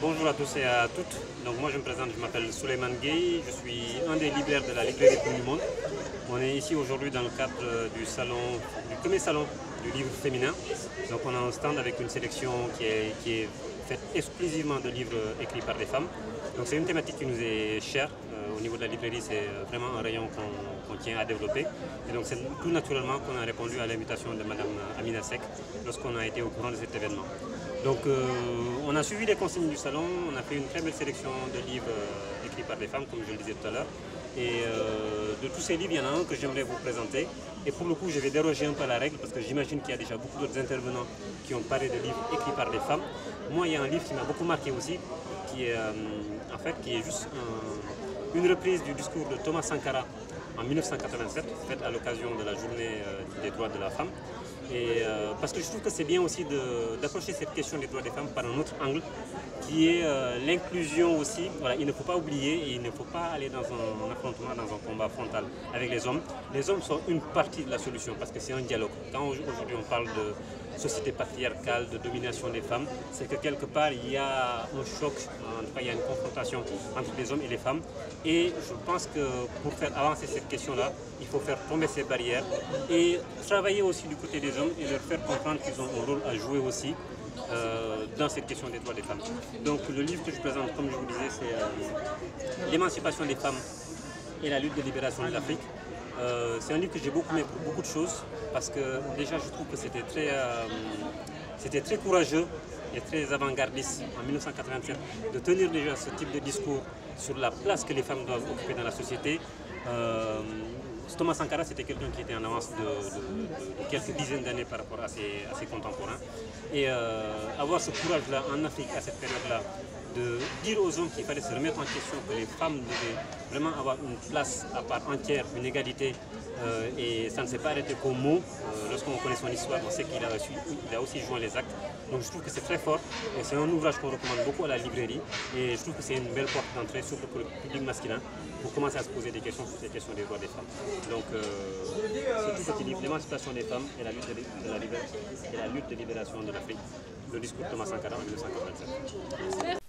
Bonjour à tous et à toutes. Donc moi je me présente, je m'appelle Souleymane Gueye, je suis un des libraires de la librairie Tout le Monde. On est ici aujourd'hui dans le cadre du premier salon du livre féminin. Donc on a un stand avec une sélection qui est faite exclusivement de livres écrits par des femmes. Donc c'est une thématique qui nous est chère. Au niveau de la librairie, c'est vraiment un rayon qu'on tient à développer. Et donc c'est tout naturellement qu'on a répondu à l'invitation de Madame Amina Seck lorsqu'on a été au courant de cet événement. Donc on a suivi les consignes du salon, on a fait une très belle sélection de livres écrits par des femmes, comme je le disais tout à l'heure. Et de tous ces livres, il y en a un que j'aimerais vous présenter. Et pour le coup, je vais déroger un peu à la règle, parce que j'imagine qu'il y a déjà beaucoup d'autres intervenants qui ont parlé de livres écrits par des femmes. Moi, il y a un livre qui m'a beaucoup marqué aussi, qui est juste une reprise du discours de Thomas Sankara en 1987, faite à l'occasion de la journée des droits de la femme. Et parce que je trouve que c'est bien aussi d'approcher cette question des droits des femmes par un autre angle, qui est l'inclusion aussi. Voilà, il ne faut pas oublier et il ne faut pas aller dans un affrontement, dans un combat frontal avec les hommes. Les hommes sont une partie de la solution parce que c'est un dialogue. Quand aujourd'hui on parle de société patriarcale, de domination des femmes, c'est que quelque part il y a un choc, en tout cas il y a une confrontation entre les hommes et les femmes. Et je pense que pour faire avancer cette question-là, il faut faire tomber ces barrières et travailler aussi du côté des hommes et leur faire comprendre qu'ils ont un rôle à jouer aussi dans cette question des droits des femmes. Donc le livre que je présente, comme je vous disais, c'est l'émancipation des femmes et la lutte de libération de l'Afrique. C'est un livre que j'ai beaucoup aimé pour beaucoup de choses, parce que déjà je trouve que c'était très courageux et très avant-gardiste en 1987 de tenir déjà ce type de discours sur la place que les femmes doivent occuper dans la société. Thomas Sankara, c'était quelqu'un qui était en avance de quelques dizaines d'années par rapport à ses contemporains. Et avoir ce courage-là en Afrique, à cette période-là, de dire aux hommes qu'il fallait se remettre en question, que les femmes devaient vraiment avoir une place à part entière, une égalité, et ça ne s'est pas arrêté qu'aux mots. Lorsqu'on connaît son histoire, on sait qu'il a aussi joint les actes. Donc je trouve que c'est très fort, et c'est un ouvrage qu'on recommande beaucoup à la librairie, et je trouve que c'est une belle porte d'entrée, surtout pour le public masculin, pour commencer à se poser des questions sur ces questions des droits des femmes. Donc c'est tout petit livre, l'émancipation des femmes et la lutte de libération de l'Afrique, le discours de Thomas Sankara en 1987.